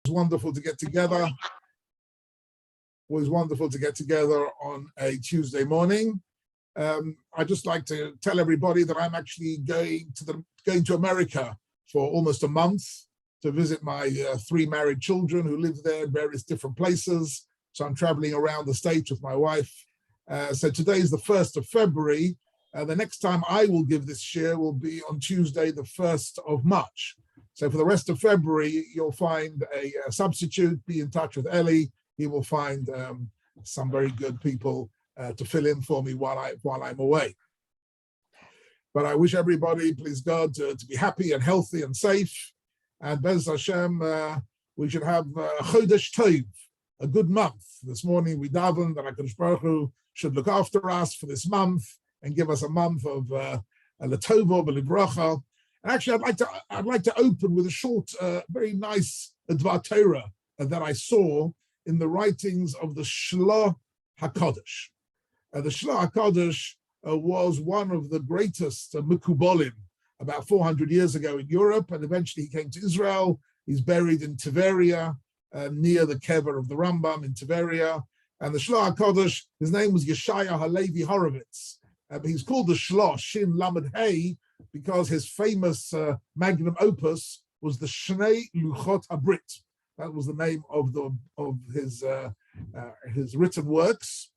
It's wonderful to get together. Always wonderful to get together on a Tuesday morning. I'd just like to tell everybody that I'm actually going to America for almost a month to visit my three married children who live there in various different places. So I'm traveling around the States with my wife. So today is the 1st of February. The next time I will give this shiur will be on Tuesday, the 1st of March. So for the rest of February, you'll find a substitute. Be in touch with Eli. He will find some very good people to fill in for me while I'm away. But I wish everybody, please God, to be happy and healthy and safe. And Bez Hashem, we should have a Chodesh Tov, a good month. This morning we davened that HaKadosh Baruch Hu should look after us for this month and give us a month of L'Tova V'Livracha. And actually, I'd like to open with a short, very nice Dvar Torah that I saw in the writings of the Shiur HaKadosh. The Shiur HaKadosh was one of the greatest Mekubalim about 400 years ago in Europe, and eventually he came to Israel. He's buried in Tiberia, near the kever of the Rambam in Tiberia. And the Shiur HaKadosh, his name was Yeshaya Halevi Horovitz. He's called the Shiur Shin Lamed Hey because his famous magnum opus was the Shnei Luchot HaBrit. That was the name of his written works,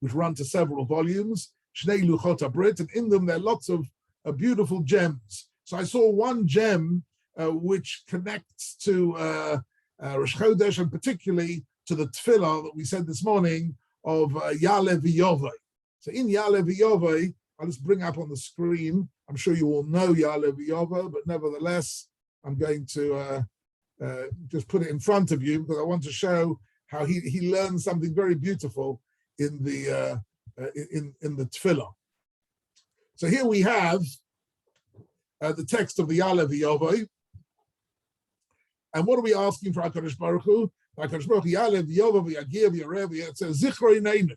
which run to several volumes, Shnei Luchot HaBrit, and in them there are lots of beautiful gems. So I saw one gem which connects to Rosh Chodesh, and particularly to the tefillah that we said this morning of Ya'aleh V'Yoveh. So in Ya'aleh V'Yoveh, I'll just bring up on the screen. I'm sure you all know Ya'aleh V'Yoveh, but nevertheless, I'm going to just put it in front of you because I want to show how he learned something very beautiful in the tefillah. So here we have the text of the Ya'aleh V'Yoveh. And what are we asking for HaKadosh Baruch Hu? HaKadosh Baruch Hu, Ya'aleh V'Yoveh V'Yagir V'Yarev, it says, Zichrei Neinu,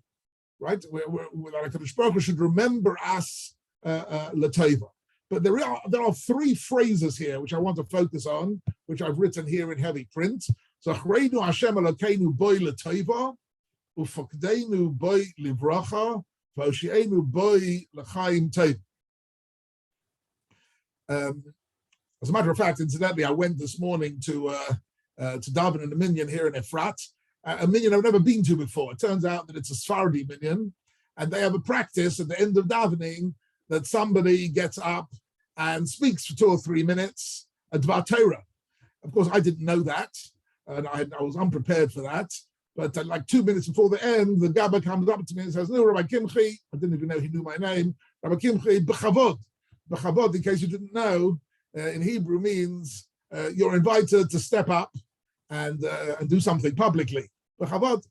right? HaKadosh Baruch Hu should remember us L'Tova. But there are three phrases here which I want to focus on, which I've written here in heavy print. So, Achreinu Hashem Elokeinu boi L'Tova, Ufakdeinu boi Livracha, V'Oshienu boi L'Chaim Tov. As a matter of fact, incidentally, I went this morning to daven in a minyan here in Efrat, a minyan I've never been to before. It turns out that it's a Sephardi minyan, and they have a practice at the end of davening that somebody gets up and speaks for 2 or 3 minutes a Dvar Torah. Of course, I didn't know that, and I was unprepared for that. But like 2 minutes before the end, the Gabba comes up to me and says, "No, Rabbi Kimche," I didn't even know he knew my name. Rabbi Kimche, b'chavod. B'chavod, in case you didn't know, in Hebrew means you're invited to step up and do something publicly. B'chavod.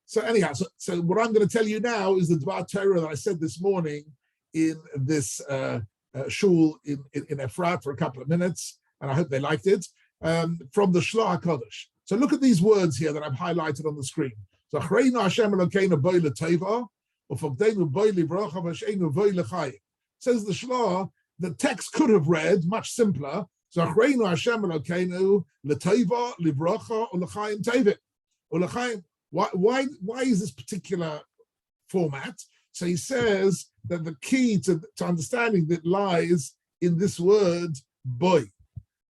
So anyhow, so what I'm going to tell you now is the Dvar Torah that I said this morning in this shul in Efrat for a couple of minutes, and I hope they liked it, from the Shiur HaKadosh. So look at these words here that I've highlighted on the screen. So Achreinu Hashem Elokeinu boi L'Tova, Ufakdeinu boi Livracha, V'Oshienu boi L'Chaim. Says the Shiur, the text could have read much simpler. So Achreinu Hashem Elokeinu L'Tova, Livracha, U'L'Chaim Tevit. U'L'Chaim. Why is this particular format? So he says that the key to understanding that lies in this word boy.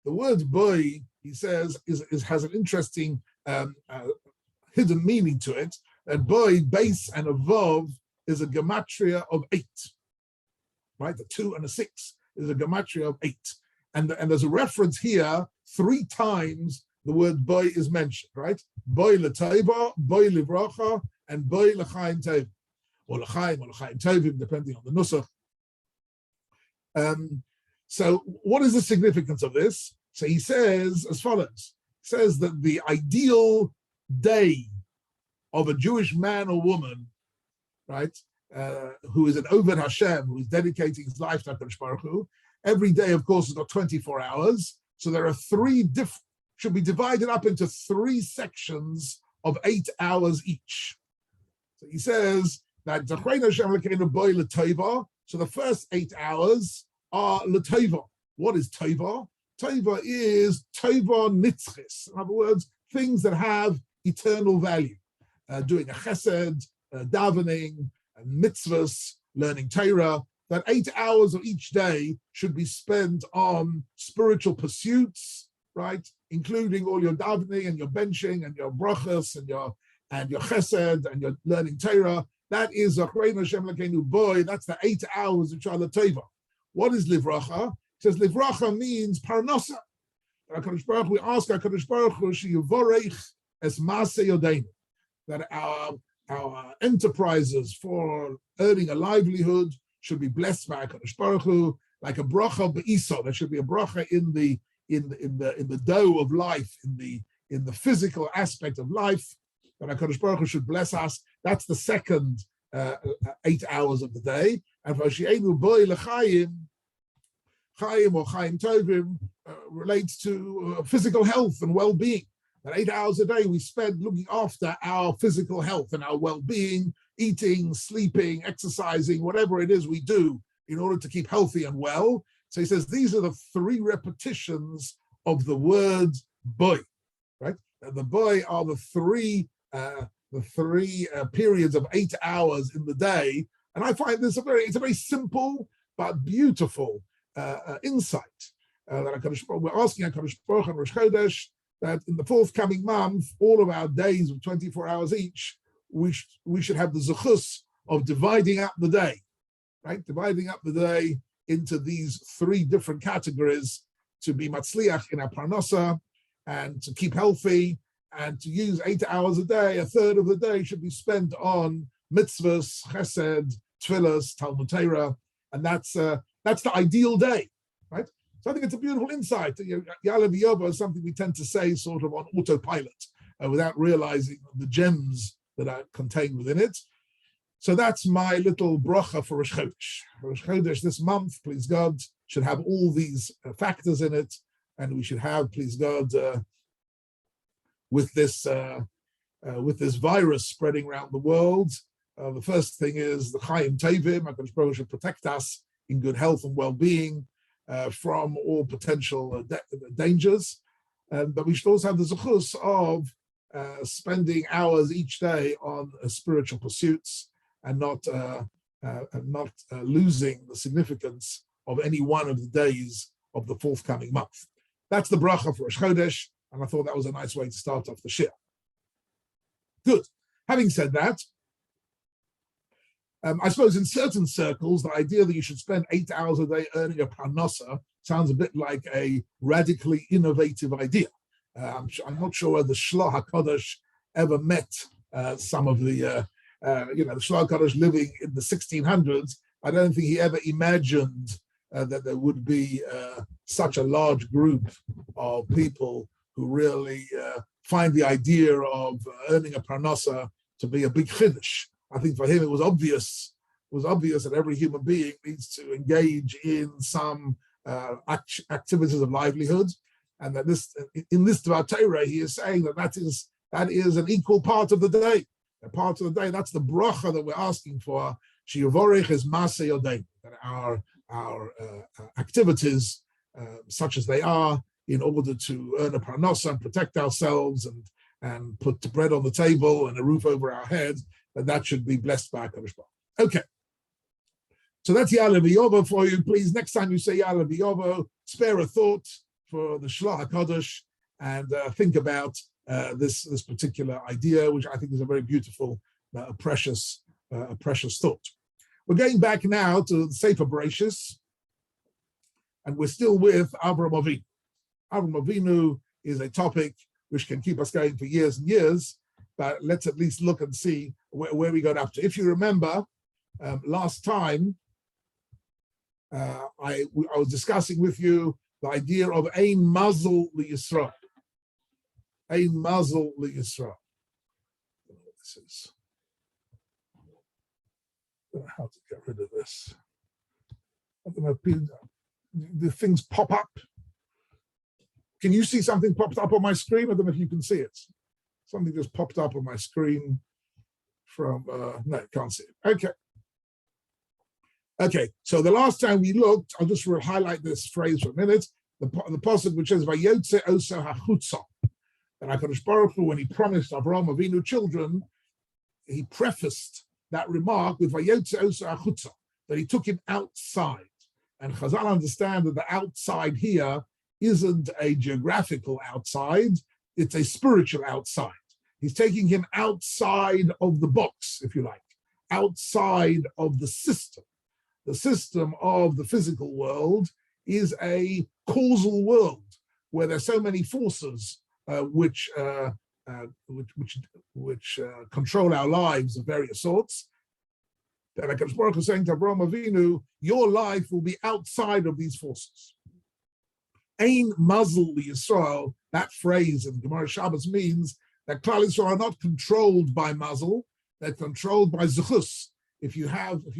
The word boy, he says, has an interesting hidden meaning to it. That boy, base and a vav, is a gematria of 8. Right, the 2 and a 6 is a gematria of 8, and there's a reference here 3 times. The word boy is mentioned. Right, boy L'Tova, boy Livracha, and boy L'Chaim Tov. Or L'Chaim Tovim, depending on the nusach. So what is the significance of this? So he says as follows. He says that the ideal day of a Jewish man or woman, right, who is an Oved Hashem, who is dedicating his life to HaKadosh Baruch Hu, every day, of course, has got 24 hours. So there are should be divided up into 3 sections of 8 hours each. So he says, that so the first 8 hours are L'Tova. What is Tova? Tova is Tova Nitzchis. In other words, things that have eternal value. Doing a chesed, davening, mitzvahs, learning Torah. That 8 hours of each day should be spent on spiritual pursuits, right? Including all your davening and your benching and your brachas and your chesed and your learning Torah. That is Achreinu Hashem Elokeinu Boy. That's the 8 hours of Shala Tova. What is livracha? It says livracha means parnasa. We ask HaKadosh Baruch Hu sheyivorech es maaseh yodeinu, that our enterprises for earning a livelihood should be blessed by HaKadosh Baruch Hu, like a bracha be'isa. There should be a bracha in the dough of life, in the physical aspect of life, that HaKadosh Baruch Hu should bless us. That's the second 8 hours of the day. And V'ashi'enu boi l'chaim, Chaim or Chaim Tovim relates to physical health and well-being. That 8 hours a day we spend looking after our physical health and our well-being, eating, sleeping, exercising, whatever it is we do in order to keep healthy and well. So he says these are the 3 repetitions of the word boy, right? The boy are the three periods of 8 hours in the day, and I find this it's a very simple but beautiful insight that we're asking HaKadosh Baruch Hu and Rosh Chodesh that in the forthcoming month, all of our days of 24 hours each, we should have the zechus of dividing up the day, right? Dividing up the day into these 3 different categories to be matzliach in our parnasa and to keep healthy and to use 8 hours a day. A third of the day should be spent on mitzvahs, chesed, tefillas, Talmud Torah, and that's the ideal day, right? So I think it's a beautiful insight. Ya'aleh v'yavo is something we tend to say sort of on autopilot without realizing the gems that are contained within it. So that's my little bracha for Rosh Chodesh. Rosh Chodesh this month, please God, should have all these factors in it, and we should have, please God, with this virus spreading around the world. The first thing is the Chaim Tovim. HaKadosh Baruch Hu should protect us in good health and well-being from all potential dangers. But we should also have the zechus of spending hours each day on spiritual pursuits and not losing the significance of any one of the days of the forthcoming month. That's the bracha for Rosh Chodesh, and I thought that was a nice way to start off the shiur. Good. Having said that, I suppose in certain circles, the idea that you should spend 8 hours a day earning a parnasa sounds a bit like a radically innovative idea. I'm not sure whether the Shloh HaKadosh ever met some of the, the Shloh HaKadosh living in the 1600s. I don't think he ever imagined that there would be such a large group of people who really find the idea of earning a parnasa to be a big chiddush. I think for him it was obvious that every human being needs to engage in some activities of livelihood, and that in this Dvar Torah he is saying that is an equal part of the day. A part of the day, that's the bracha that we're asking for. Sheyivorech es maaseh yodeinu, that our activities, such as they are, in order to earn a parnasa and protect ourselves and put bread on the table and a roof over our heads, that should be blessed by HaKadosh Baruch Hu. Okay. So that's Ya'aleh v'yavo for you. Please, next time you say Ya'aleh v'yavo, spare a thought for the Shloh HaKadosh and think about this particular idea, which I think is a very beautiful, precious thought. We're going back now to the Sefer Bereshis, and we're still with Avraham Avinu. Avraham Avinu is a topic which can keep us going for years and years, but let's at least look and see where we got up to. If you remember, last time I was discussing with you the idea of ein mazel liyisrael. Ein mazel liyisrael. I don't know what this is. I don't know how to get rid of this. I don't know, the things pop up. Can you see something popped up on my screen? I don't know if you can see it. Something just popped up on my screen from, no, can't see it. Okay. Okay, so the last time we looked, I'll just highlight this phrase for a minute. the pasuk which says Vayotze Oso Hachutza, that HaKadosh Baruch Hu, when he promised Avraham Avinu children, he prefaced that remark with Vayotze Oso Hachutza, that he took him outside. And Chazal understand that the outside here isn't a geographical outside, it's a spiritual outside. He's taking him outside of the box, if you like, outside of the system. The system of the physical world is a causal world where there's so many forces which control our lives of various sorts. That HaKadosh Baruch Hu is saying to Avraham Avinu, your life will be outside of these forces. Ein mazel Yisrael, that phrase in Gemara Shabbos means that Klal Yisrael are not controlled by mazel, they're controlled by zuchus. If you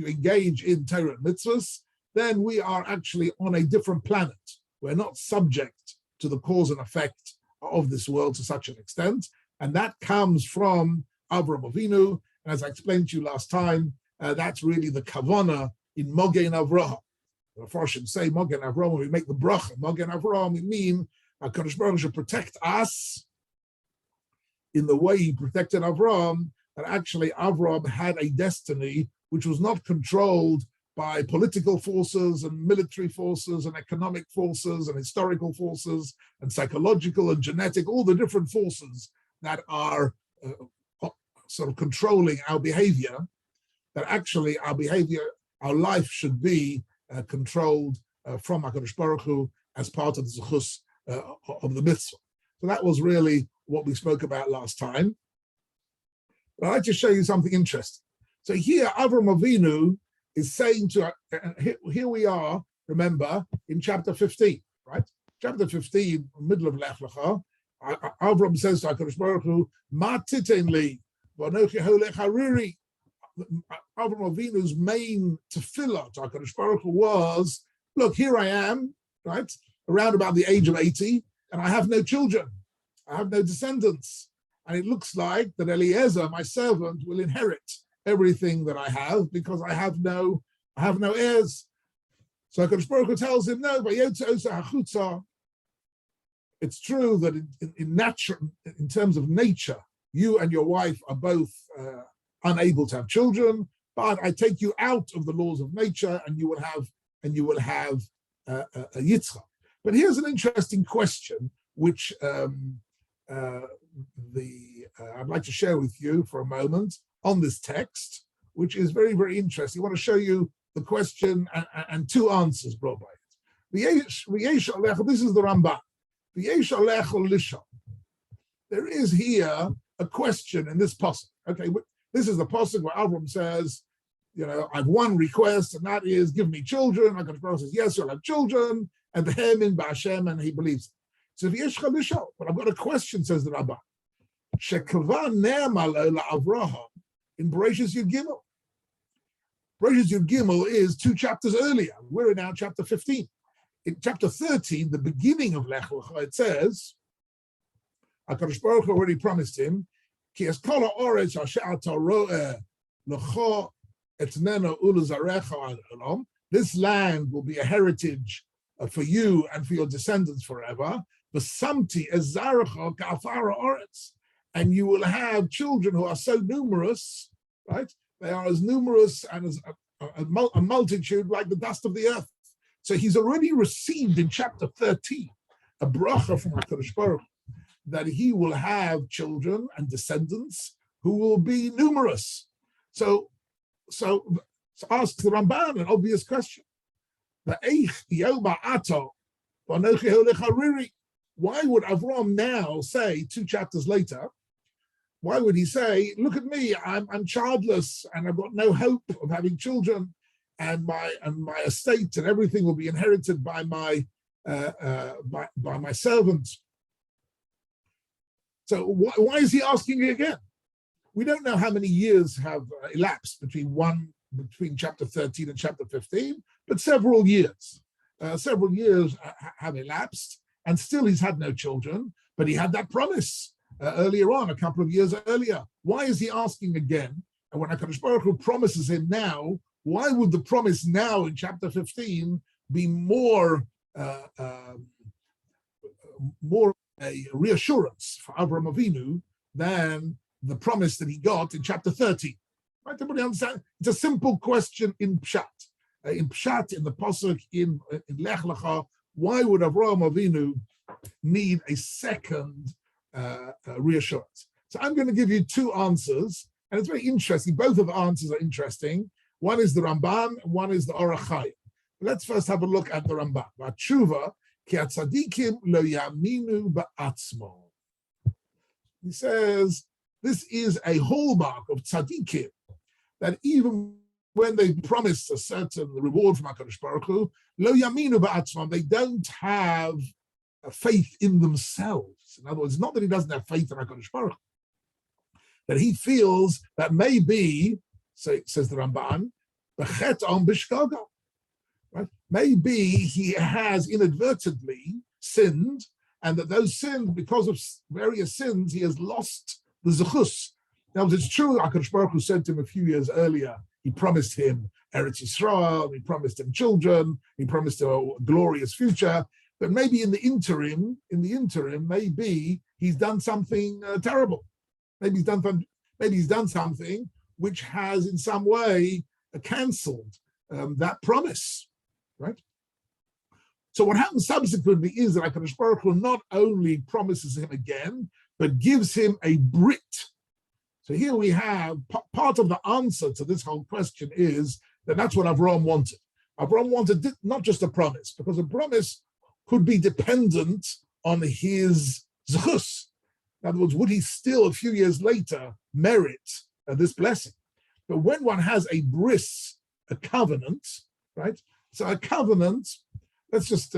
engage in Torah and mitzvahs, then we are actually on a different planet. We're not subject to the cause and effect of this world to such an extent. And that comes from Avraham Avinu. And as I explained to you last time, that's really the kavana in Mogen Avraham. The Farshim say Mogen Avraham, when we make the bracha, Mogen Avraham, we mean HaKadosh Baruch Hu should protect us in the way he protected Avraham, that actually Avraham had a destiny which was not controlled by political forces and military forces and economic forces and historical forces and psychological and genetic, all the different forces that are sort of controlling our behavior, that actually our behavior, our life should be controlled from HaKadosh Baruch Hu as part of the zechus of the mitzvah. So that was really what we spoke about last time. But I'd like to show you something interesting. So here, Avraham Avinu is saying to, here we are, remember, in chapter 15, right? Chapter 15, middle of Lech Lecha, Avraham says to HaKadosh Baruch Hu, Ma titen li, v'anochi holech hariri. Avraham Avinu's main tefillah to HaKadosh Baruch Hu was, look, here I am, right, around about the age of 80, and I have no children, I have no descendants, and it looks like that Eliezer, my servant, will inherit everything that I have because I have no heirs. So HaKadosh Baruch Hu tells him, no, it's true that in terms of nature, you and your wife are both unable to have children, but I take you out of the laws of nature, and you will have a Yitzchak. But here's an interesting question, which I'd like to share with you for a moment on this text, which is very, very interesting. I want to show you the question and two answers brought by it. This is the Ramban. There is here a question in this pasuk. Okay, this is the pasuk where Avram says, I have one request, and that is, give me children. HaKadosh Baruch Hu says, yes, you'll have children, and Behemin B'Hashem, and he believes it. So but I've got a question, says the Rabbi. In Bereshis Yud Gimel. Bereshis Yud Gimel is 2 chapters earlier. We're in now chapter 15. In chapter 13, the beginning of Lech Lecha, it says, HaKadosh Baruch Hu already promised him, Ki es kol ha'oretz asher ata ro'eh lecha etneno ulezarecha alom. This land will be a heritage for you and for your descendants forever. V'samti es zarecha ka'afar ha'oretz. And you will have children who are so numerous, right? They are as numerous and as a multitude like the dust of the earth. So he's already received in chapter 13 a bracha from HaKadosh Baruch Hu that he will have children and descendants who will be numerous. So ask the Ramban an obvious question. Why would Avram now say 2 chapters later, why would he say, look at me, I'm childless and I've got no hope of having children, and my estate and everything will be inherited by my servant. So why is he asking again? We don't know how many years have elapsed between chapter 13 and chapter 15, but several years. Several years have elapsed, and still he's had no children, but he had that promise earlier on, a couple of years earlier. Why is he asking again? And when HaKadosh Baruch Hu promises him now, why would the promise now in chapter 15 be more more a reassurance for Avraham Avinu than the promise that he got in chapter 30. Right? Everybody understand? It's a simple question in Pshat. In Pshat, in the Pasuk, in Lech Lecha, why would Avraham Avinu need a second reassurance? So I'm going to give you two answers, and it's very interesting. Both of the answers are interesting. One is the Ramban, one is the Orach Chaim. Let's first have a look at the Ramban. Vatshuva, ki atzadikim lo yaminu ba'atzmo. He says, this is a hallmark of tzadikim, that even when they promise a certain reward from HaKadosh Baruch Hu, lo yaminu ba'atzmo, they don't have a faith in themselves. In other words, not that he doesn't have faith in HaKadosh Baruch Hu, that he feels that maybe, says the Ramban, b'chet on b'shkoga. Right? Maybe he has inadvertently sinned, and that those sins, because of various sins, he has lost the zechus. Now, it's true, HaKadosh Baruch Hu said to him a few years earlier, he promised him Eretz Yisrael, he promised him children, he promised him a glorious future, but maybe in the interim, maybe he's done something terrible. Maybe he's done something which has in some way cancelled that promise. Right? So what happens subsequently is that HaKadosh Baruch Hu not only promises him again, but gives him a brit. So here we have part of the answer to this whole question is that that's what Avraham wanted. Avraham wanted not just a promise, because a promise could be dependent on his zechus. In other words, would he still a few years later merit this blessing? But when one has a bris, a covenant, right? So a covenant, let's just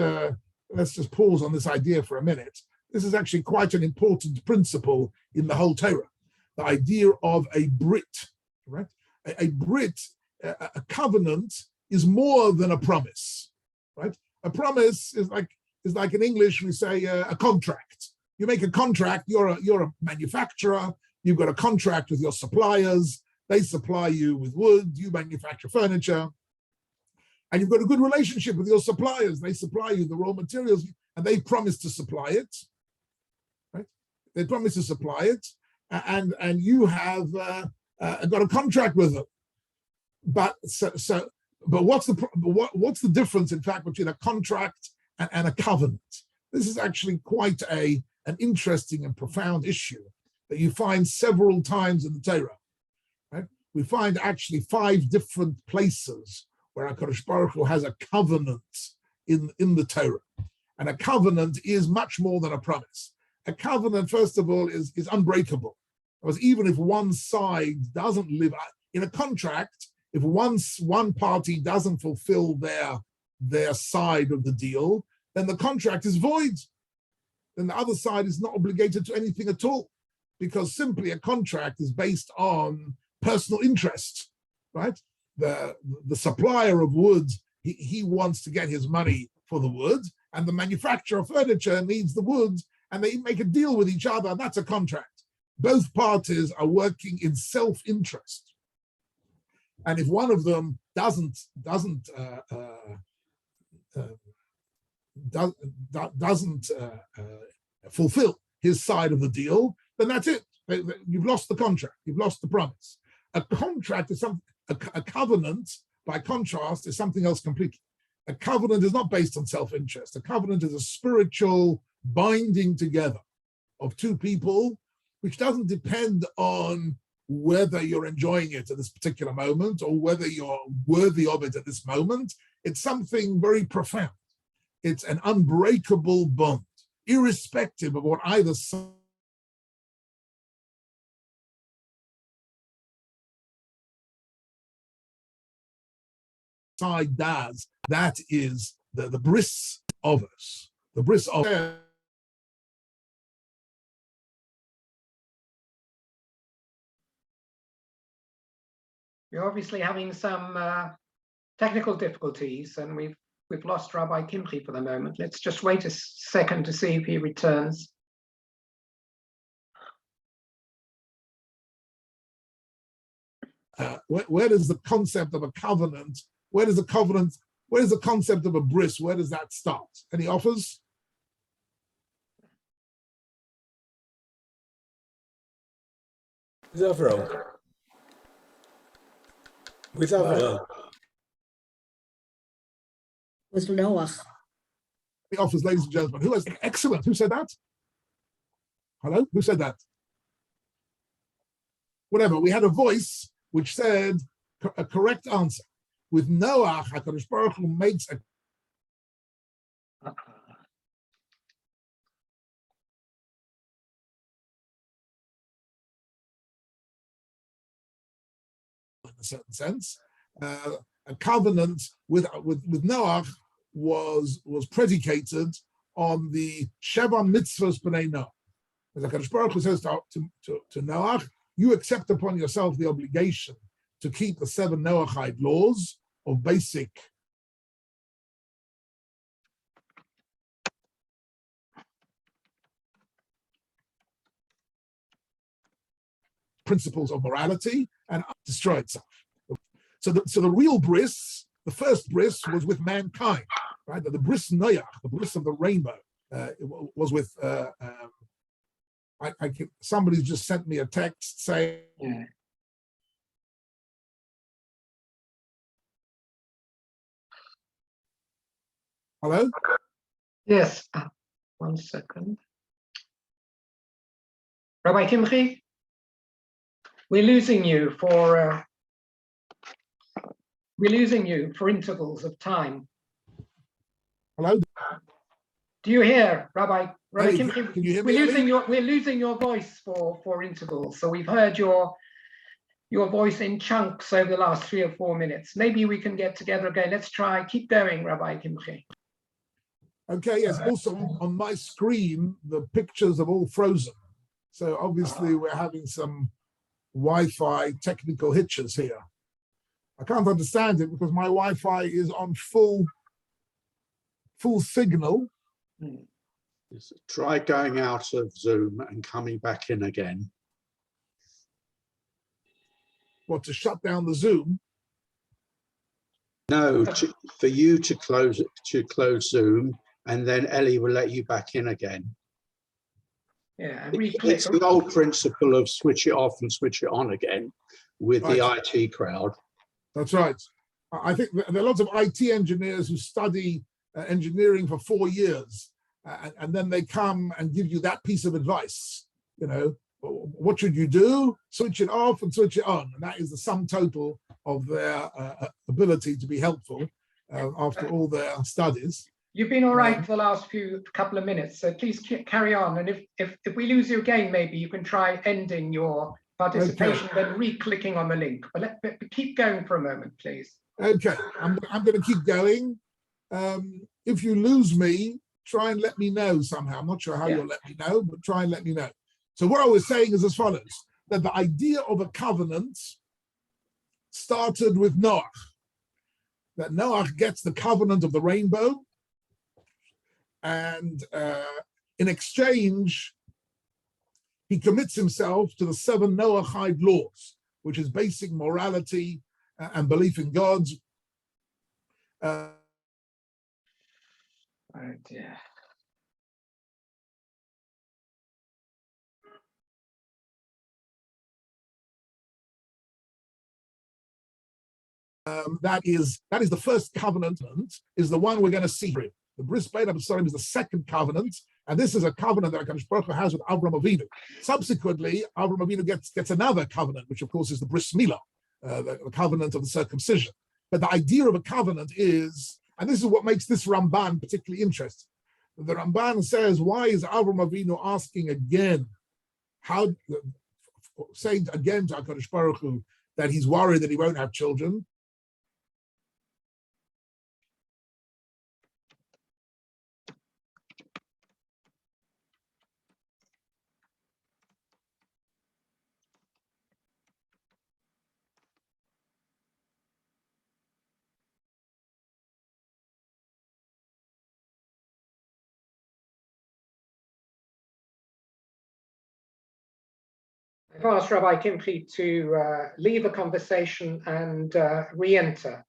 pause on this idea for a minute. This is actually quite an important principle in the whole Torah, the idea of a brit, right? A brit, a covenant is more than a promise, right? A promise is like in English we say a contract. You make a contract. You're a manufacturer. You've got a contract with your suppliers. They supply you with wood. You manufacture furniture. And you've got a good relationship with your suppliers. They supply you the raw materials, and they promise to supply it, right? They promise to supply it, and you have got a contract with them. But what's the difference, in fact, between a contract and a covenant? This is actually quite an interesting and profound issue that you find several times in the Torah. Right? We find actually 5 different places where HaKadosh Baruch Hu has a covenant in the Torah. And a covenant is much more than a promise. A covenant, first of all, is unbreakable. Because even if one side doesn't live in a contract, if one party doesn't fulfill their side of the deal, then the contract is void. Then the other side is not obligated to anything at all, because simply a contract is based on personal interest, right? The supplier of wood, he wants to get his money for the wood, and the manufacturer of furniture needs the wood, and they make a deal with each other, and that's a contract. Both parties are working in self-interest. And if one of them doesn't fulfill his side of the deal, then that's it. You've lost the contract. You've lost the promise. A contract is something. A covenant, by contrast, is something else completely. A covenant is not based on self-interest. A covenant is a spiritual binding together of two people, which doesn't depend on whether you're enjoying it at this particular moment or whether you're worthy of it at this moment. It's something very profound. It's an unbreakable bond, irrespective of what either side does. That is the bris of us. The bris of us. We're obviously having some technical difficulties, and we've lost Rabbi Kimche for the moment. Let's just wait a second to see if he returns. Where does the concept of a covenant? Where does the concept of a bris? Where does that start? Any offers? With Avril. With Avril. With Noach. The office, ladies and gentlemen. Who has excellent? Who said that? Hello? Who said that? Whatever. We had a voice which said a correct answer. With Noach, HaKadosh Baruch Hu makes a in a certain sense. A covenant with Noach was predicated on the Sheva mitzvahs b'nei Noach. As HaKadosh Baruch Hu says to Noach, you accept upon yourself the obligation to keep the 7 Noachite laws of basic principles of morality and destroy itself. So the real bris, the first bris, was with mankind, right? The bris Noach, the bris of the rainbow, was with. Somebody's just sent me a text saying. Yeah. Hello? Yes, 1 second. Rabbi Kimche, we're losing you for intervals of time. Hello? Do you hear, Rabbi Hey, Kimche? can you hear me? We're losing your voice for intervals. So we've heard your voice in chunks over the last 3 or 4 minutes. Maybe we can get together again. Let's try. Keep going, Rabbi Kimche. Okay, yes. Also on my screen, the pictures are all frozen. So obviously we're having some Wi-Fi technical hitches here. I can't understand it because my Wi-Fi is on full signal. Try going out of Zoom and coming back in again. What, to shut down the Zoom? No, for you to close Zoom, and then Ellie will let you back in again. Yeah, it's the old principle of switch it off and switch it on again with the IT crowd. That's right. I think there are lots of IT engineers who study engineering for 4 years, and then they come and give you that piece of advice. You know, what should you do? Switch it off and switch it on. And that is the sum total of their ability to be helpful after all their studies. You've been all right for the last couple of minutes, so please carry on. And if we lose you again, maybe you can try ending your participation, then re-clicking on the link. But keep going for a moment, please. Okay, I'm going to keep going. If you lose me, try and let me know somehow. I'm not sure how you'll let me know, but try and let me know. So what I was saying is as follows, that the idea of a covenant started with Noach. That Noach gets the covenant of the rainbow, and in exchange, he commits himself to the 7 Noachide laws, which is basic morality and belief in God. Oh dear. That is the first covenant, is the one we're going to see. The Bris Bein Absarim is the second covenant, and this is a covenant that HaKadosh Baruch Hu has with Avram Avinu. Subsequently, Avram Avinu gets another covenant, which of course is the Bris Milah, the covenant of the circumcision. But the idea of a covenant is, and this is what makes this Ramban particularly interesting. The Ramban says, why is Avram Avinu asking again, saying again to HaKadosh Baruch Hu that he's worried that he won't have children? I've asked Rabbi Kimche to leave a conversation and re-enter.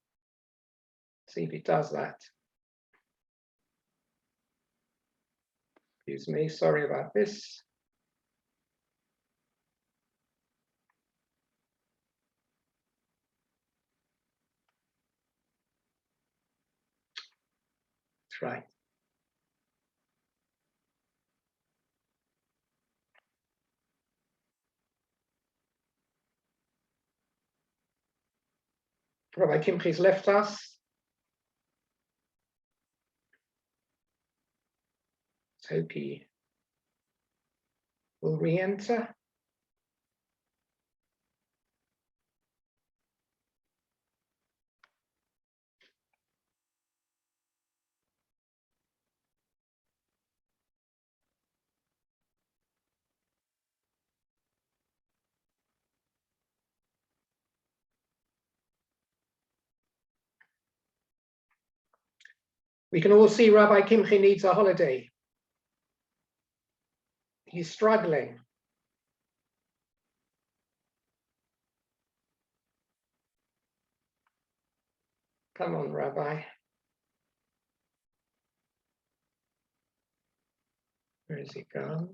See if he does that. Excuse me, sorry about this. right. Rabbi Kimche's left us. Let's hope he will re-enter. We can all see Rabbi Kimche needs a holiday. He's struggling. Come on, Rabbi. Where is he gone?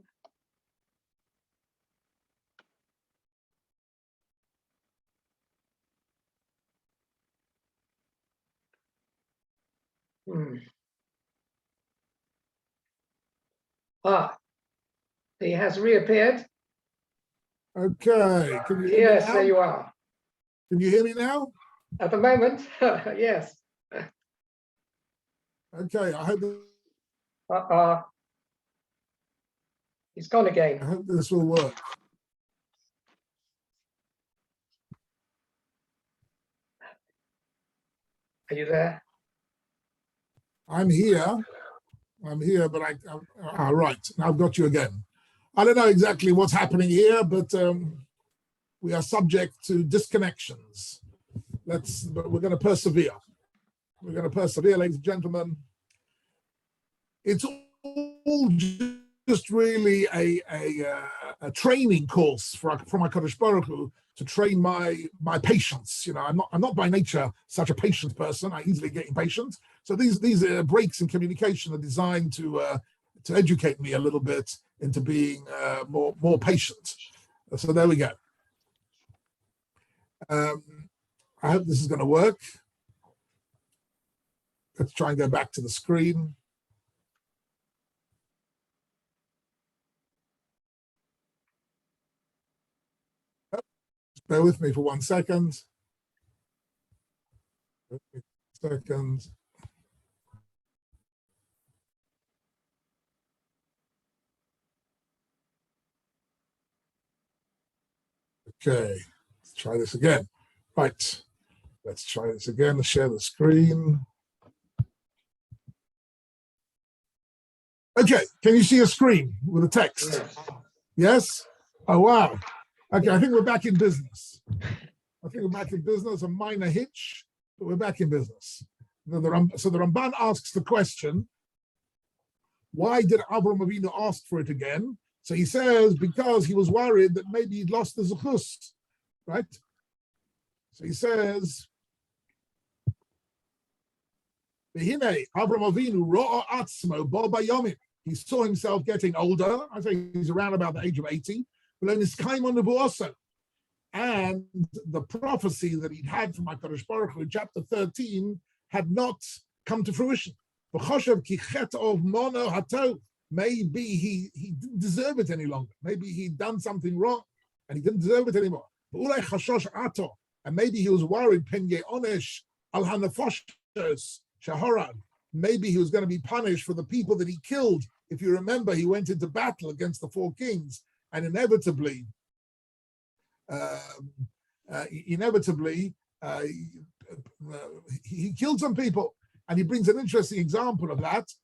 Ah, he has reappeared. Okay. Can you hear me Yes, now? there you are. Can you hear me now? At the moment, yes. Okay. I hope He's gone again. this will work. Are you there? I'm here, but right. Now I've got you again. I don't know exactly what's happening here, but we are subject to disconnections. But we're going to persevere. We're going to persevere, ladies and gentlemen. It's all just really a training course from HaKadosh Baruch Hu to train my patience. You know, I'm not by nature such a patient person. I easily get impatient. So these breaks in communication are designed to educate me a little bit into being more patient. So there we go. I hope this is going to work. Let's try and go back to the screen. Bear with me for 1 second. Okay, let's try this again. Right, let's try this again. Let's share the screen. Okay, can you see a screen with a text? Yes. Yes? Oh, wow. Okay, I think we're back in business. A minor hitch, but we're back in business. So the Ramban asks the question, why did Avraham Avinu ask for it again? So he says, because he was worried that maybe he'd lost the zechus, right? So he says, Avraham Avinu ro'a atzmo bo bayomim. He saw himself getting older. I think he's around about the age of 80. And the prophecy that he'd had from HaKadosh Baruch Hu in chapter 13 had not come to fruition. Maybe he didn't deserve it any longer. Maybe he'd done something wrong and he didn't deserve it anymore. And maybe he was worried, maybe he was going to be punished for the people that he killed. If you remember, he went into battle against the four kings, and inevitably, he killed some people. And he brings an interesting example of that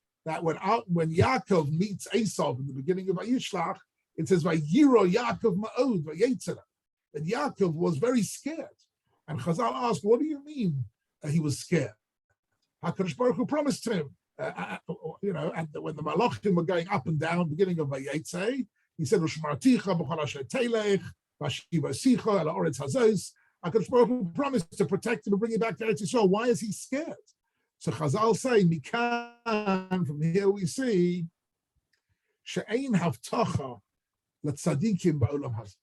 when Yaakov meets Esau in the beginning of Vayishlach, it says, Vayiro Yaakov ma'od vayetzer. And Yaakov was very scared. And Chazal asked, what do you mean he was scared? HaKadosh Baruch Hu promised him, and when the Malachim were going up and down, beginning of Vayetze, he said, HaKadosh Baruch Hu promised to protect him and bring him back to Eretz Yisrael. Why is he scared? So Chazal say, Mikan, from here we see, She'ein havtacha letzadikim ba'olam hazeh.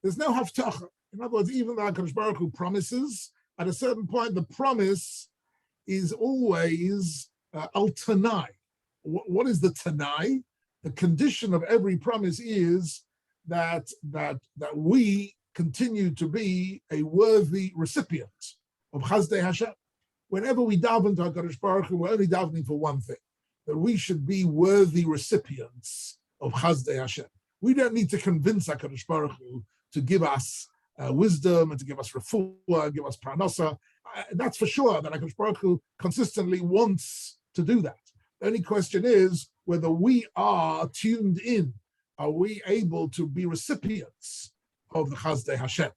There's no havtacha. In other words, even though HaKadosh Baruch Hu promises, at a certain point, the promise is always al tanai. What is the tanai? The condition of every promise is that we continue to be a worthy recipient of Chazdei Hashem. Whenever we daven to HaKadosh Baruch Hu, we're only davening for one thing, that we should be worthy recipients of Chazdei Hashem. We don't need to convince HaKadosh Baruch Hu to give us wisdom and to give us refuah and give us parnasa. That's for sure that HaKadosh Baruch Hu consistently wants to do that. The only question is whether we are tuned in. Are we able to be recipients of the Chazdei Hashem? And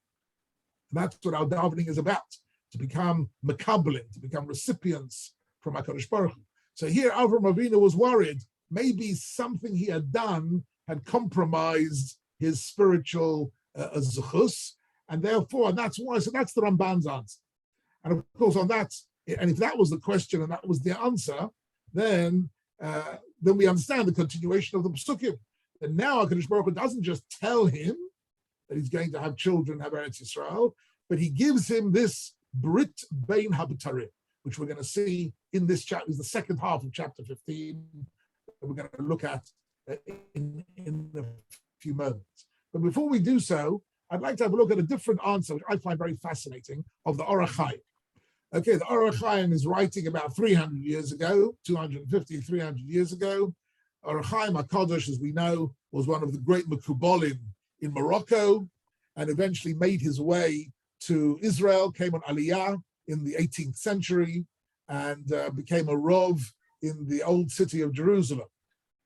that's what our davening is about, to become mekabelim, to become recipients from HaKadosh Baruch Hu. So here Avraham Avinu was worried, maybe something he had done had compromised his spiritual zuchus, and therefore, and that's why, so that's the Ramban's answer. And of course, on that, and if that was the question and that was the answer, then we understand the continuation of the Pesukim. And now HaKadosh Baruch Hu doesn't just tell him that he's going to have children, have Eretz Yisrael, but he gives him this Brit Bein Habitarim, which we're going to see in this chapter, is the second half of chapter 15, that we're going to look at in a few moments. But before we do so, I'd like to have a look at a different answer, which I find very fascinating, of the Orach Chaim. Okay, the Orach Chaim is writing about 300 years ago, 250, 300 years ago. Orach Chaim HaKadosh, as we know, was one of the great Mekubalim in Morocco, and eventually made his way to Israel, came on Aliyah in the 18th century, and became a Rov in the old city of Jerusalem.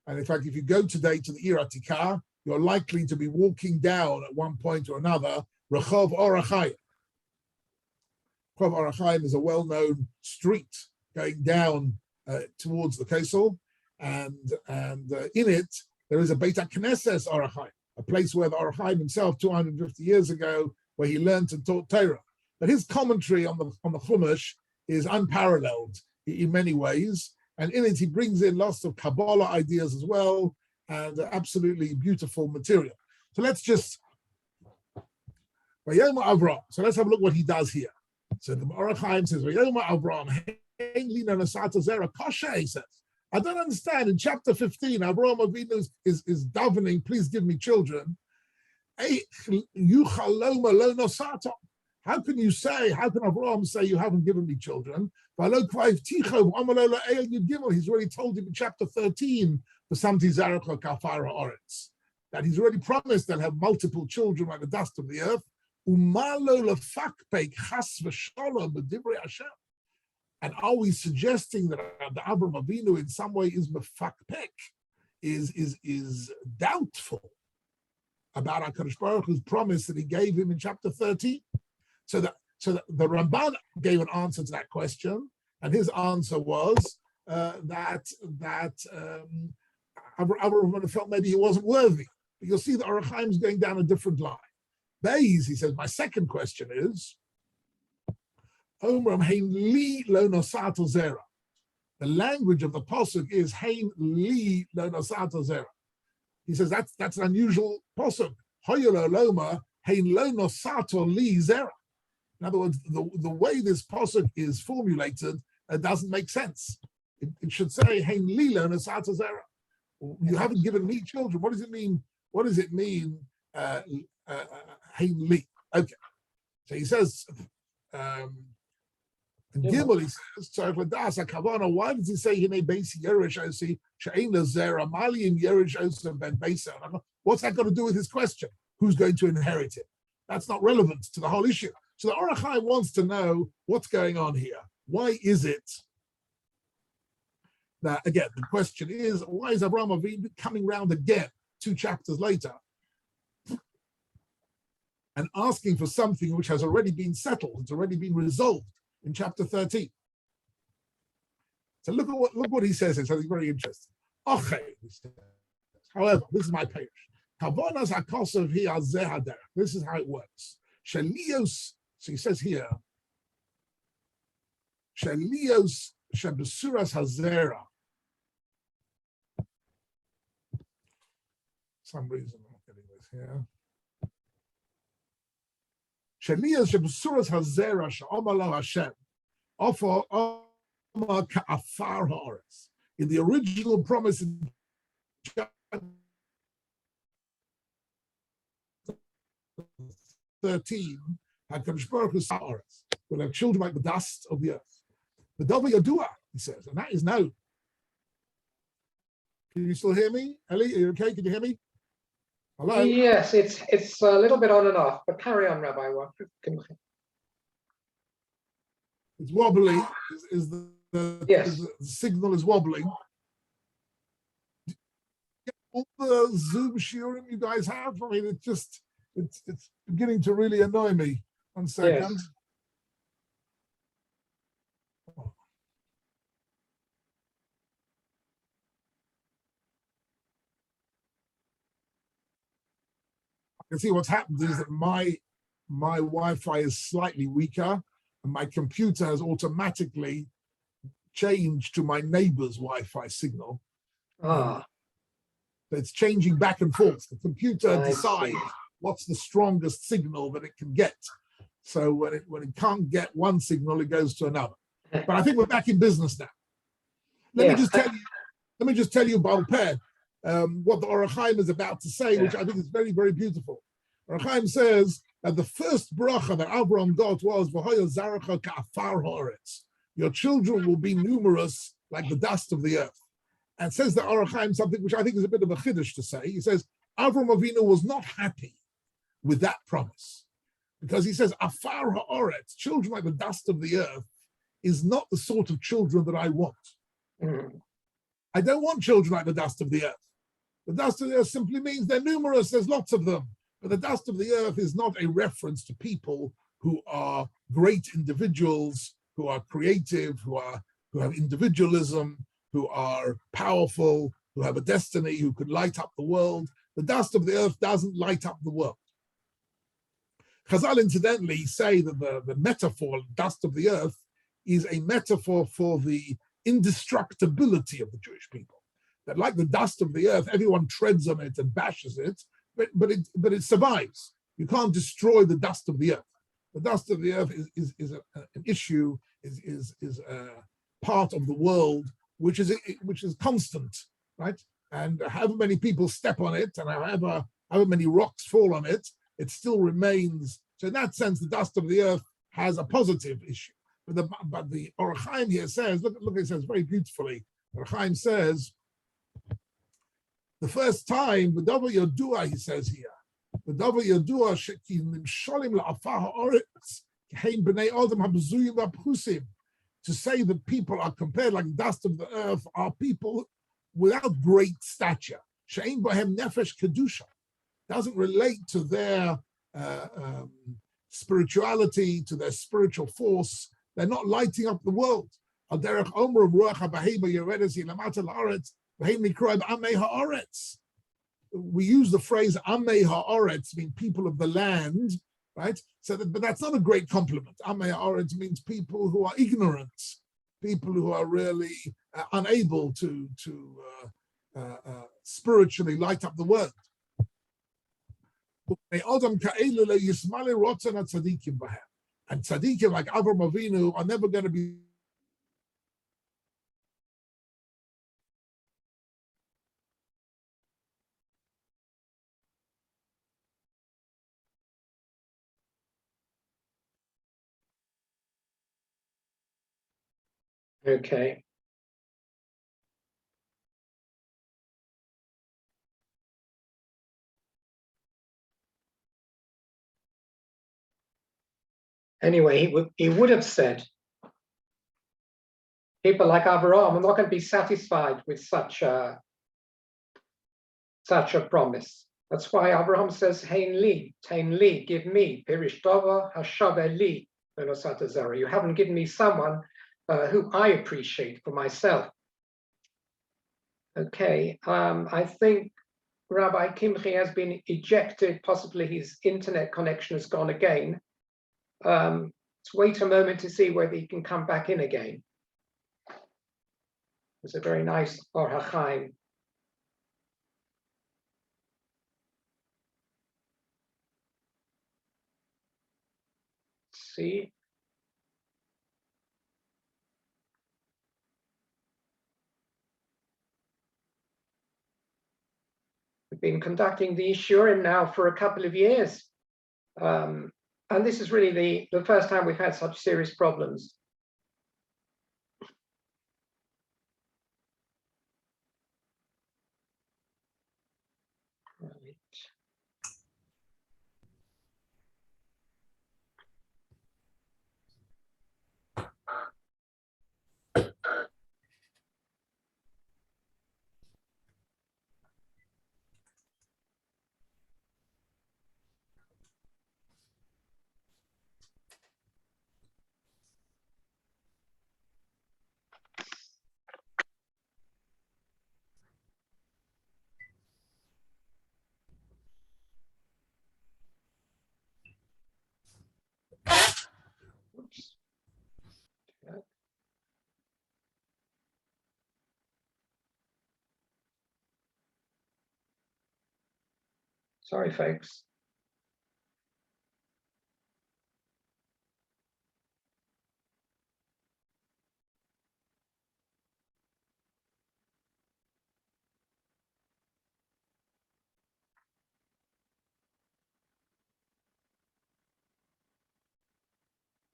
And in fact, if you go today to the Ir Atikah, you're likely to be walking down at one point or another Rechov Orach Chaim. Rechov Orach Chaim is a well-known street going down towards the Kesel, and in it there is a Beit HaKnesses Orach Chaim, a place where the Orach Chaim himself, 250 years ago, where he learned and taught Torah. But his commentary on the Chumash is unparalleled in many ways, and in it he brings in lots of Kabbalah ideas as well, and absolutely beautiful material. So let's just, so let's have a look what he does here. So the Orach Chaim says, he says, I don't understand. In chapter 15, Avraham Avinu is davening, please give me children. How can you say, how can Avraham say you haven't given me children? He's already told him in chapter 13, that he's already promised they'll have multiple children like the dust of the earth. And are we suggesting that the Avraham Avinu in some way is mefakpek, is doubtful about HaKadosh Baruch Hu's promise that he gave him in chapter 13? So the Ramban gave an answer to that question, and his answer was that Avraham felt maybe he wasn't worthy. But you'll see that Orach Chaim is going down a different line. Beis, he says, my second question is, Omram hein li lo nosato zera. The language of the pasuk is hein li lo nosato zera. He says that's an unusual pasuk. Hoyelo loma hein lo nosato li zera. In other words, the way this pasuk is formulated doesn't make sense. It should say hein li lo nosato zera. You haven't given me children. What does it mean? What does it mean? Hein li. Okay. So he says. And Gimel, he says, so why does he say Hine Beisi Yerush Osi She'ena Zera Maliim Yerush Osi Ben Beisa? What's that got to do with his question? Who's going to inherit it? That's not relevant to the whole issue. So the Orach Chaim wants to know what's going on here. Why is it that, again, the question is, why is Avraham Avinu coming round again 2 chapters later and asking for something which has already been settled, it's already been resolved in chapter 13. So look what he says. It's something very interesting. Okay, however, this is my page. This is how it works. Shelios, so he says here, Shelios Shabesuras Hazera. Some reason I'm not getting this here. Shelias Shabesuras Hazera Sha'omalo Hashem. In the original promise in chapter 13, HaKadosh Baruch Hu will have children like the dust of the earth. The Dava Yadua, he says, and that is known. Can you still hear me? Ellie, are you okay? Can you hear me? Hello? Yes, it's a little bit on and off, but carry on, Rabbi. It's wobbly. Yes. The signal is wobbling. All the Zoom shiurim you guys have, I mean, it's beginning to really annoy me. 1 second. Yes. I can see what's happened is that my Wi-Fi is slightly weaker, and my computer has automatically changed to my neighbor's Wi-Fi signal. Ah, It's changing back and forth. The computer I decides see. what's the strongest signal that it can get. So when it can't get one signal, it goes to another. But I think we're back in business now. Let me just tell you, Balpeh, what the Orach Chaim is about to say, which I think is very, very beautiful. Orach Chaim says that the first bracha that Abraham got was V'hoya zaracha ka'afar ha'aretz. Your children will be numerous like the dust of the earth. And says the Orach Chaim something which I think is a bit of a chiddush to say. He says Avraham Avinu was not happy with that promise because he says afar ha'aretz, children like the dust of the earth, is not the sort of children that I want. I don't want children like the dust of the earth. The dust of the earth simply means they're numerous, there's lots of them. But the dust of the earth is not a reference to people who are great individuals, who are creative, who have individualism, who are powerful, who have a destiny, who could light up the world. The dust of the earth doesn't light up the world. Chazal incidentally say that the metaphor, dust of the earth, is a metaphor for the indestructibility of the Jewish people. That like the dust of the earth, everyone treads on it and bashes it, but it survives. You can't destroy the dust of the earth. The dust of the earth is an issue, is a part of the world which is constant, right? And however many people step on it, and however many rocks fall on it, it still remains. So in that sense, the dust of the earth has a positive issue. But the Orach Chaim here says, look, it says very beautifully. Orach Chaim says, the first time, V'davar Yadua, he says here, V'davar Yadua she'kim nimsholim la'afar ha'oretz kehem b'nei adam habzuyim v'apchusim. To say that people are compared like dust of the earth are people without great stature. She'ein bohem nefesh kedusha. Doesn't relate to their spirituality, to their spiritual force. They're not lighting up the world. We use the phrase Amei Ha'aretz, mean people of the land, right? But that's not a great compliment. Amei Ha'aretz means people who are ignorant, people who are really unable to spiritually light up the world. And tzaddikim like Avraham Avinu are never going to be okay. Anyway, he would have said, people like Abraham are not going to be satisfied with such a promise. That's why Abraham says, Hein li, give me, Pirish Dova Hashaveh li, Venosatazara. You haven't given me someone who I appreciate for myself. Okay, I think Rabbi Kimche has been ejected, possibly his internet connection has gone again. Let's wait a moment to see whether he can come back in again. It's a very nice Orach Chaim. See. been conducting these Shiurim now for a couple of years. And this is really the first time we've had such serious problems. Right. Oops. Sorry, folks.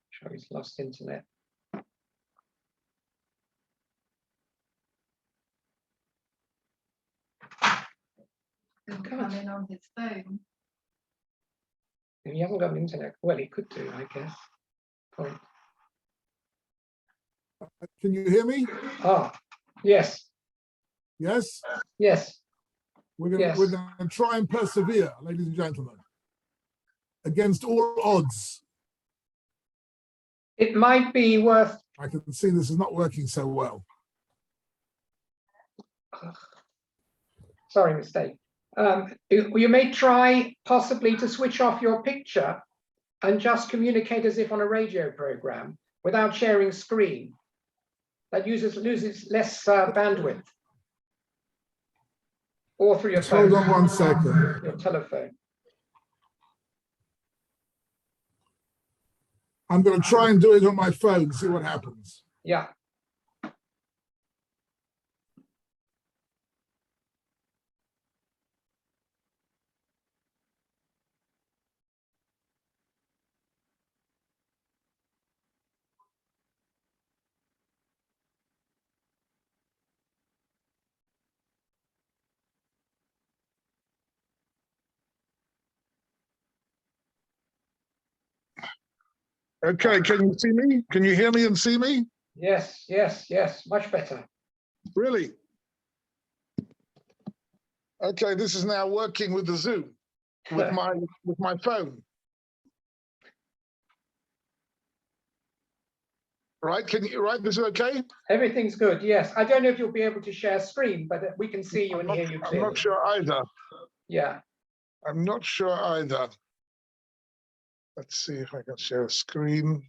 Sure, he's lost internet. He'll come in on his phone. He hasn't got an internet. Well, he could do, I guess. Point. Can you hear me? Ah, yes, Yes? yes. We're Yes. going to try and persevere, ladies and gentlemen, against all odds. It might be worth. I can see this is not working so well. Sorry, mistake. You may try possibly to switch off your picture and just communicate as if on a radio program without sharing screen. That loses less bandwidth. Or through your Just phone. hold on 1 second. Your telephone. I'm going to try and do it on my phone, see what happens. Yeah. Okay, can you see me? Can you hear me and see me? Yes, yes, yes. Much better. Really? Okay, this is now working with the Zoom, with my phone. Right? This is okay? Everything's good. Yes. I don't know if you'll be able to share screen, but we can see you and hear you I'm clearly. not sure either. Yeah. I'm not sure either. Let's see if I can share a screen.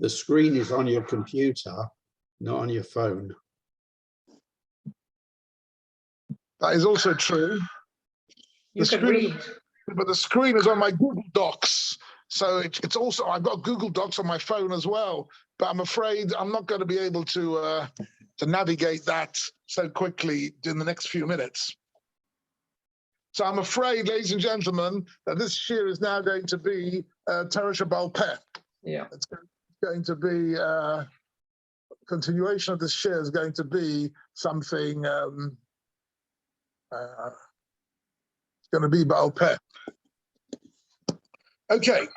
The screen is on your computer, not on your phone. That is also true. You The can screen- read. But the screen is on my Google Docs. So it's also, I've got Google Docs on my phone as well, but I'm afraid I'm not going to be able to navigate that so quickly in the next few minutes. So I'm afraid, ladies and gentlemen, that this Shiur is now going to be Torah Sheba'al Peh. Yeah. It's going to be continuation of this Shiur is going to be something. It's going to be Ba'al Peh. Okay,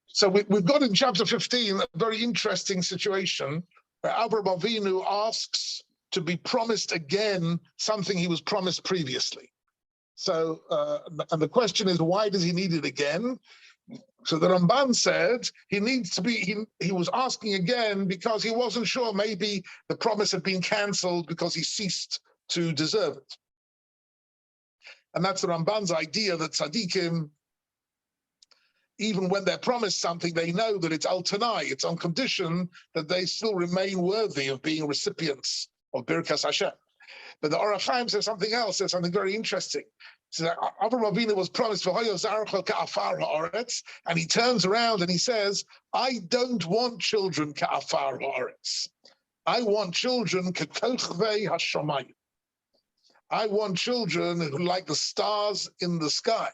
so we've got in chapter 15 a very interesting situation where Avraham Avinu asks to be promised again something he was promised previously. So, and the question is, why does he need it again? So the Ramban said he needs to be, he was asking again because he wasn't sure maybe the promise had been cancelled because he ceased to deserve it. And that's the Ramban's idea that tzaddikim, even when they're promised something, they know that it's al tanai, it's on condition that they still remain worthy of being recipients of Birkas Hashem. But the Orach Chaim says something else, says something very interesting. So that Avraham Avinu was promised, and he turns around and he says, I don't want children ka'afar ha'aretz. I want children kekochvei hashamayim. I want children who like the stars in the sky,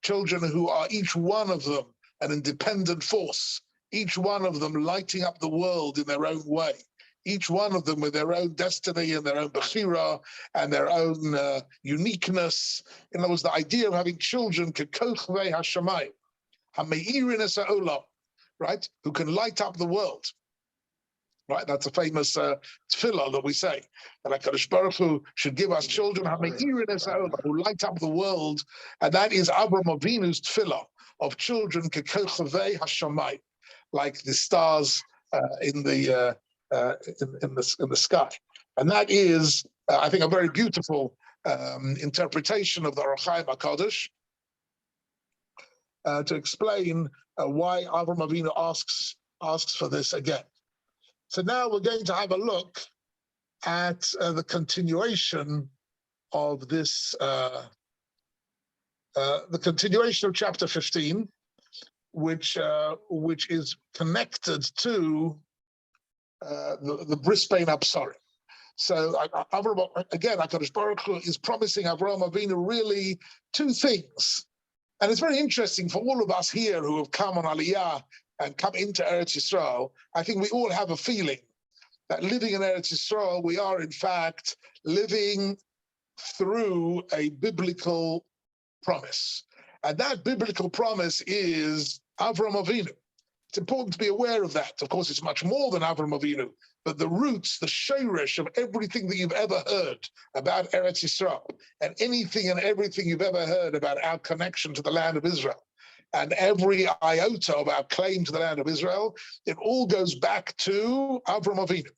children who are each one of them an independent force, each one of them lighting up the world in their own way, each one of them with their own destiny and their own bechira and their own uniqueness. In other words, the idea of having children, kekochvei hashamayim, hameirin es ha'olam, right, who can light up the world. Right, that's a famous tefillah that we say, that HaKadosh Baruch Hu should give us children who light up the world, and that is Avraham Avinu's tefillah of children kekochavei hashamayim, like the stars in the sky, and that is, I think, a very beautiful interpretation of the Ohr HaChaim HaKadosh to explain why Avraham Avinu asks for this again. So now we're going to have a look at the continuation of this, the continuation of chapter 15, which is connected to the Brisbane Absarim. So again, HaKadosh Baruch Hu is promising Avraham Avinu really two things. And it's very interesting for all of us here who have come on Aliyah and come into Eretz Yisrael. I think we all have a feeling that living in Eretz Yisrael, we are in fact living through a biblical promise. And that biblical promise is Avraham Avinu. It's important to be aware of that. Of course, it's much more than Avraham Avinu, but the roots, the shoresh of everything that you've ever heard about Eretz Yisrael, and anything and everything you've ever heard about our connection to the land of Israel, and every iota of our claim to the land of Israel, it all goes back to Avraham Avinu.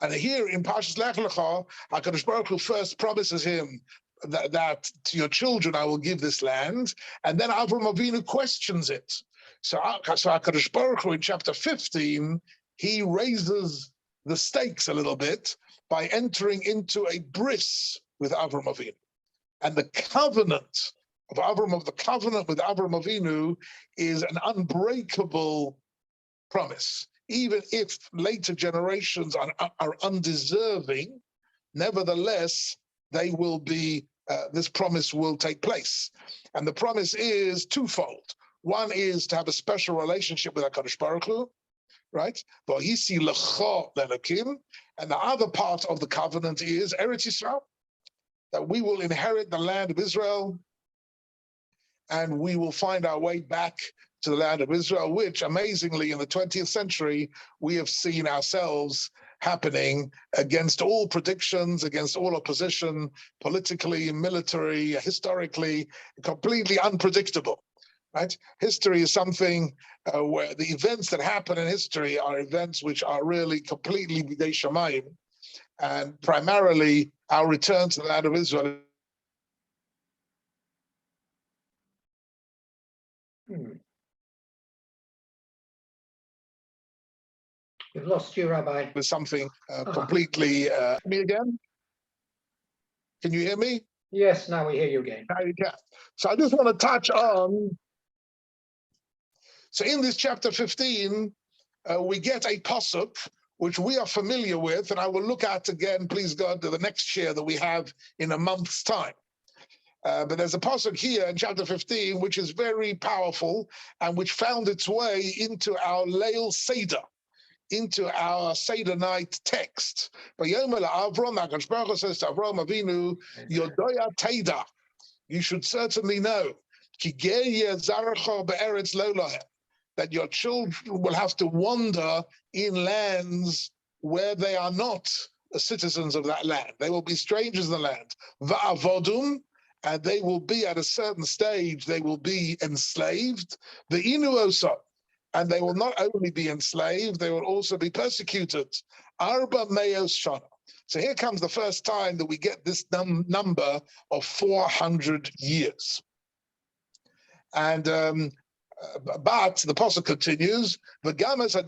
And here in Parshas Lech Lecha, HaKadosh Baruch Hu first promises him that to your children I will give this land, and then Avraham Avinu questions it. So HaKadosh Baruch Hu in chapter 15, he raises the stakes a little bit by entering into a bris with Avraham Avinu. And the covenant with Avraham Avinu is an unbreakable promise. Even if later generations are undeserving, nevertheless, they will be, this promise will take place. And the promise is twofold. One is to have a special relationship with HaKadosh Baruch Hu, right? And the other part of the covenant is Eretz Yisrael, that we will inherit the land of Israel, and we will find our way back to the land of Israel, which amazingly in the 20th century, we have seen ourselves happening against all predictions, against all opposition, politically, military, historically, completely unpredictable, right? History is something where the events that happen in history are events which are really completely b'dei shamayim, and primarily our return to the land of Israel. We've lost you, Rabbi. With something completely. Me again? Can you hear me? Yes, now we hear you again. Now you can. So I just want to touch on. So in this chapter 15, we get a pasuk which we are familiar with, and I will look at again, please God, the next share that we have in a month's time. But there's a pasuk here in chapter 15 which is very powerful and which found its way into our Leil Seder, into our Seder night text. But Yomer Avram, HaKadosh Baruch Hu says to Avraham Avinu, Yodoya Teda, you should certainly know, Ki ger zarecha be'eretz lo lahem, that your children will have to wander in lands where they are not citizens of that land. They will be strangers in the land. Va'avodum, and they will be at a certain stage, they will be enslaved. Ve'inu osa, and they will not only be enslaved, they will also be persecuted. Arba meos shana. So here comes the first time that we get this number of 400 years. And but the pasuk continues, HaKadosh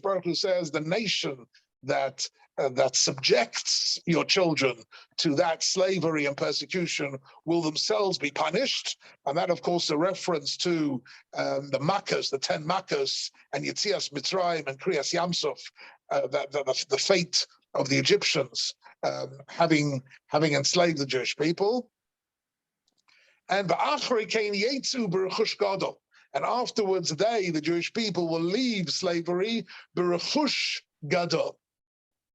Baruch Hu says the nation that that subjects your children to that slavery and persecution will themselves be punished. And that, of course, a reference to the Makkos, the 10 Makkos, and Yetzias Mitzrayim and Kriyas Yamsuf, the fate of the Egyptians having enslaved the Jewish people. And and afterwards, the Jewish people, will leave slavery b'rechush gadol.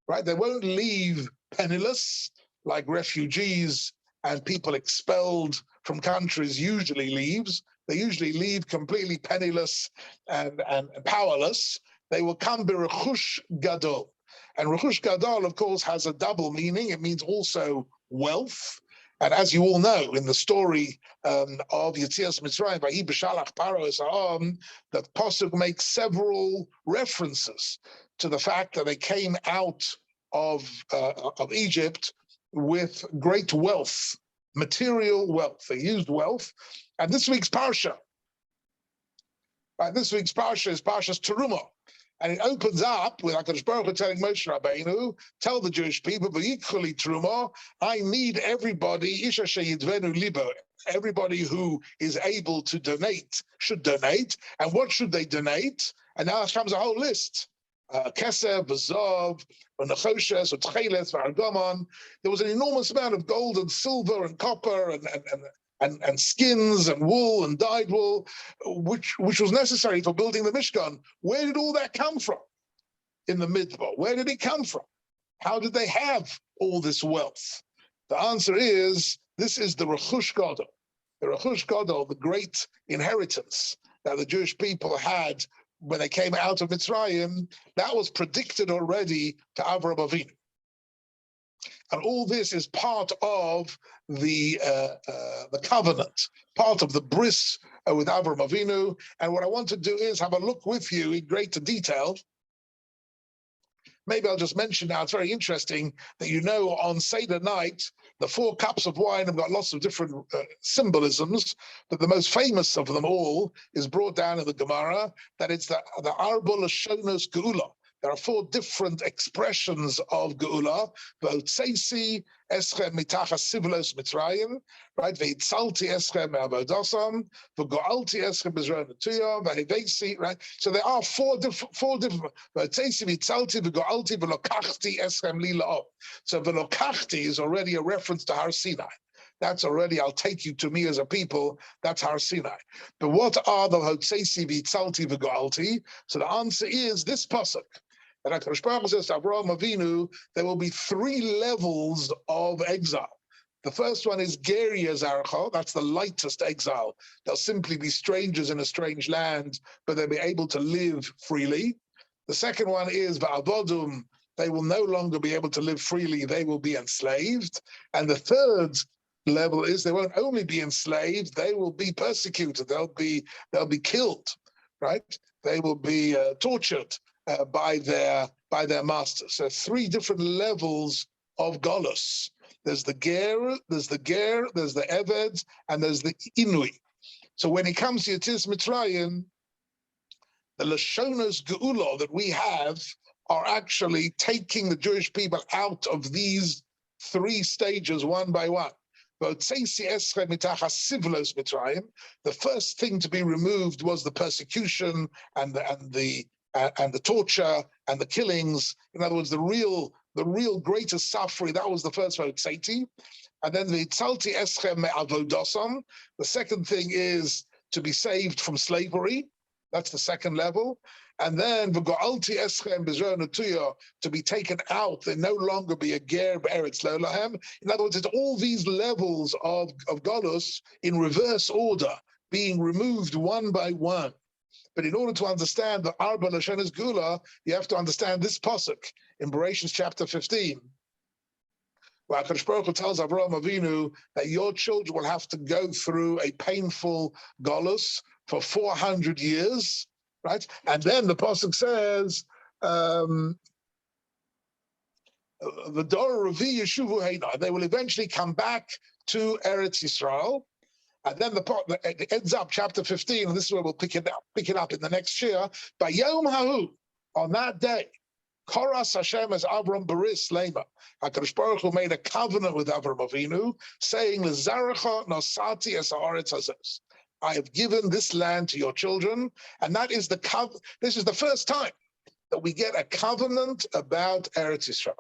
Right? They won't leave penniless like refugees and people expelled from countries usually leaves. They usually leave completely penniless and powerless. They will come b'rechush gadol. And rechush gadol, of course, has a double meaning. It means also wealth. And as you all know, in the story of Yetzias Mitzrayim, Vahi b'shalach Paro es ha'am, that Pasuk makes several references to the fact that they came out of Egypt with great wealth, material wealth. They used wealth. And this week's Parsha, right? This week's Parsha is Parsha's Terumah. And it opens up with HaKadosh Baruch Hu telling Moshe Rabbeinu, tell the Jewish people, "V'yikhali Terumah, I need everybody, Isha sheyidvenu libo, everybody who is able to donate should donate. And what should they donate?" And now comes a whole list. Kesef, V'zav, V'nechoshes, V'tcheles, V'argamon. There was an enormous amount of gold and silver and copper and skins and wool and dyed wool, which was necessary for building the Mishkan. Where did all that come from in the Midbar? Where did it come from? How did they have all this wealth? The answer is, this is the Rechush Gadol. The Rechush Gadol, the great inheritance that the Jewish people had when they came out of Mitzrayim, that was predicted already to Avraham Avinu. And all this is part of the covenant, part of the bris with Avraham Avinu. And what I want to do is have a look with you in greater detail. Maybe I'll just mention now, it's very interesting that on Seder night, the 4 cups of wine have got lots of different symbolisms, but the most famous of them all is brought down in the Gemara, that it's the Arba Lashonos Geula. There are 4 different expressions of Geula. V'otzeisi eschem mitachas sivlos Mitzrayim, right? V'hitzalti eschem me'avodosam, v'go'alti eschem b'zron netuya, v'hevesi, right? So there are 4 different. V'otzeisi v'hitzalti v'go'alti v'lokachti eschem li la'ov. So v'lokachti is already a reference to Har Sinai. That's already, I'll take you to me as a people. That's Har Sinai. But what are the Hotzeisi v'hitzalti v'go'alti? So the answer is this pasuk. And HaKadosh Baruch Hu says to Avraham Avinu, there will be 3 levels of exile. The first one is Geri Zarcha, that's the lightest exile. They'll simply be strangers in a strange land, but they'll be able to live freely. The second one is Va'avodum, they will no longer be able to live freely, they will be enslaved. And the third level is they won't only be enslaved, they will be persecuted, they'll be killed, right? They will be tortured by their masters. So 3 different levels of Golus. There's the Ger, there's the Eved, and there's the Inui. So when it comes to Yetzias Mitzrayim, the Lashonos Geula that we have are actually taking the Jewish people out of these 3 stages one by one. The first thing to be removed was the persecution and the torture and the killings. In other words, the real greatest suffering. That was the first Votzeiti. And then the Tzalti Eschem Me'avodosam. The second thing is to be saved from slavery. That's the second level. And then V'go'alti Eschem B'zron Netuya, to be taken out. They no longer be a ger b'eretz lo lahem. In other words, it's all these levels of Golus in reverse order, being removed one by one. But in order to understand the Arba Lashonos Geula, you have to understand this pasuk in Bereshit chapter 15, where HaKadosh Baruch Hu tells Avraham Avinu that your children will have to go through a painful Golus for 400 years, right? And then the pasuk says, the Dor Revi Yeshuvu Heina, they will eventually come back to Eretz Yisrael. And then it ends up chapter 15, and this is where we'll pick it up in the next year. By Yom Hahu, on that day, Koras Hashem as Avram Baris Lema. HaKadosh Baruch Hu made a covenant with Avram Avinu, saying, L'zarecha nosati es haaretz hazos. I have given this land to your children, and that is this is the first time that we get a covenant about Eretz Yisrael.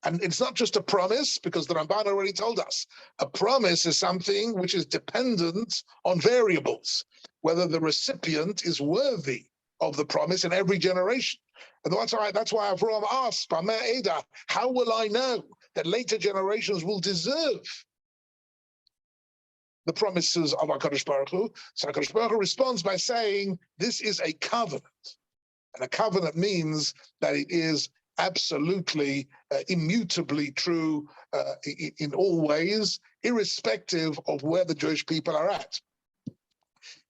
And it's not just a promise, because the Ramban already told us. A promise is something which is dependent on variables, whether the recipient is worthy of the promise in every generation. And that's why Avraham asked, how will I know that later generations will deserve the promises of HaKadosh Baruch Hu? So HaKadosh Baruch Hu responds by saying, this is a covenant. And a covenant means that it is absolutely, immutably true in all ways, irrespective of where the Jewish people are at.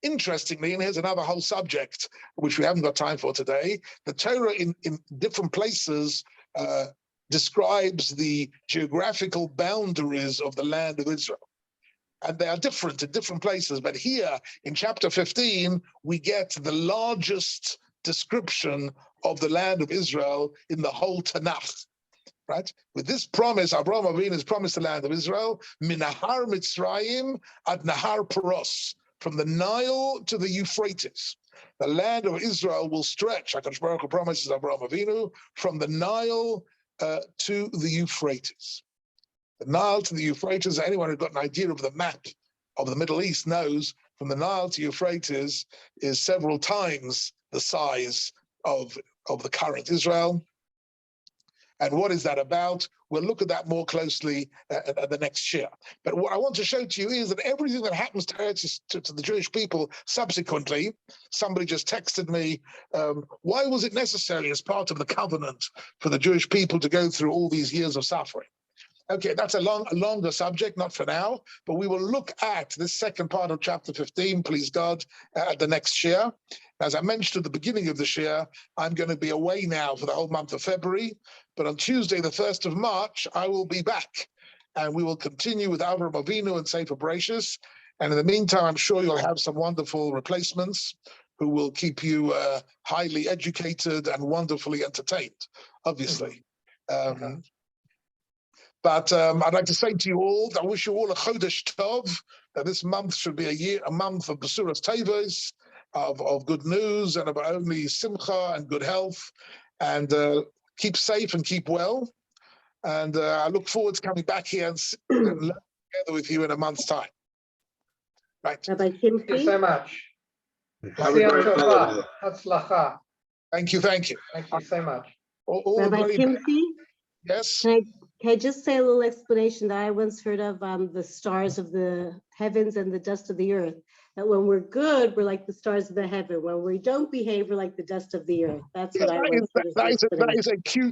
Interestingly, and here's another whole subject, which we haven't got time for today, the Torah in different places describes the geographical boundaries of the land of Israel. And they are different in different places. But here in chapter 15, we get the largest description of the land of Israel in the whole Tanakh. Right? With this promise, Avraham Avinu has promised the land of Israel, Minahar Mitzrayim ad Nahar Paros, from the Nile to the Euphrates. The land of Israel will stretch, HaKadosh Baruch Hu promises Avraham Avinu, from the Nile to the Euphrates. The Nile to the Euphrates, anyone who's got an idea of the map of the Middle East knows from the Nile to Euphrates is several times the size of the current Israel. And what is that about? We'll look at that more closely at the next year. But what I want to show to you is that everything that happens to the Jewish people subsequently, somebody just texted me, why was it necessary as part of the covenant for the Jewish people to go through all these years of suffering? Okay, that's a longer subject, not for now, but we will look at this second part of chapter 15, please God, at the next Shiur. As I mentioned at the beginning of the Shiur, I'm going to be away now for the whole month of February, but on Tuesday, the 1st of March, I will be back, and we will continue with Avram Avinu and Sefer Bereshis, and in the meantime, I'm sure you'll have some wonderful replacements who will keep you highly educated and wonderfully entertained, obviously. But I'd like to say to you all, I wish you all a Chodesh Tov. This month should be a month of Besuras Tevos, of good news, and of only Simcha and good health. And keep safe and keep well. And I look forward to coming back here and learning together with you in a month's time. Right. Rabbi Thank you so Kimche, much. Have a great holiday. Hatzlacha. Thank you. Thank you so much. All Rabbi very- Kimche, Yes. can I just say a little explanation that I once heard of the stars of the heavens and the dust of the earth? That when we're good, we're like the stars of the heaven. When we don't behave, we're like the dust of the earth. That's what I once heard. That is a cute